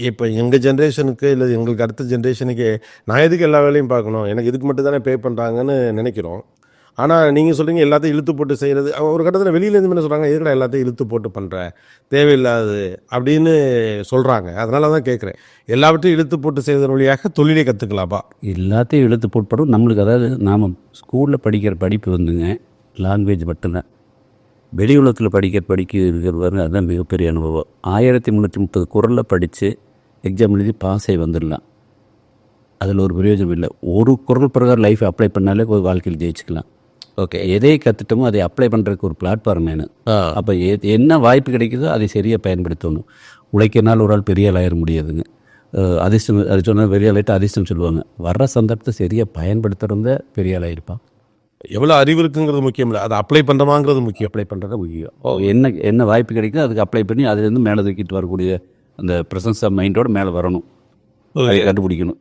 இப்போ எங்கள் ஜென்ரேஷனுக்கு இல்லை எங்களுக்கு அடுத்த ஜென்ரேஷனுக்கு நான் எதுக்கு எல்லா வேலையும் பார்க்கணும், எனக்கு இதுக்கு மட்டும் தானே பே பண்ணுறாங்கன்னு நினைக்கிறோம். ஆனால் நீங்கள் சொல்கிறீங்க எல்லாத்தையும் இழுத்து போட்டு செய்கிறது. ஒரு கட்டத்தில் வெளியிலேருந்து என்ன சொல்கிறாங்க, எதுக்கடா எல்லாத்தையும் இழுத்து போட்டு பண்ணுற, தேவையில்லாது அப்படின்னு சொல்கிறாங்க. அதனால தான் கேட்குறேன், எல்லாவற்றையும் இழுத்து போட்டு செய்வதன் வழியாக தொழிலை கற்றுக்கலாப்பா? எல்லாத்தையும் இழுத்து போட்படும் நம்மளுக்கு. அதாவது நாம் ஸ்கூலில் படிக்கிற படிப்பு வந்துங்க லாங்குவேஜ் மட்டும்தான். வெளி உலகத்தில் இருக்கிறது அதுதான் மிகப்பெரிய அனுபவம். 1330 குறளில் படித்து எக்ஸாம் எழுதி பாஸ் ஆகி வந்துடலாம். அதில் ஒரு பிரயோஜனம் இல்லை. ஒரு குறள் பிரகாரம் லைஃப்பை அப்ளை பண்ணாலே ஒரு வாழ்க்கையில் ஜெயிச்சுக்கலாம். ஓகே, எதை கற்றுட்டோமோ அதை அப்ளை பண்ணுறதுக்கு ஒரு பிளாட்ஃபார்ம் வேணும். அப்போ என்ன வாய்ப்பு கிடைக்குதோ அதை சரியாக பயன்படுத்தணும். உழைக்கிறனால ஒரு ஆள் பெரிய ஆள் ஆயிட முடியாதுங்க. அதிர்ஷ்டம் அது சொன்னால் பெரிய ஆளாயிட்டு அதிர்ஷ்டம் சொல்லுவாங்க. வர்ற சந்தர்ப்பத்தை சரியாக பயன்படுத்துகிறத பெரிய ஆளாயிருப்பான். எவ்வளோ அறிவு இருக்குங்கிறது முக்கியம் இல்லை, அதை அப்ளை பண்ணுறமாங்கிறது முக்கியம். அப்ளை பண்ணுறது முக்கியம். என்ன வாய்ப்பு கிடைக்குதோ அதுக்கு அப்ளை பண்ணி அதுலேருந்து மேலே தூக்கிட்டு வரக்கூடிய அந்த ப்ரெசன்ஸ் ஆஃப் மைண்டோடு மேலே வரணும். அதை கண்டுபிடிக்கணும்.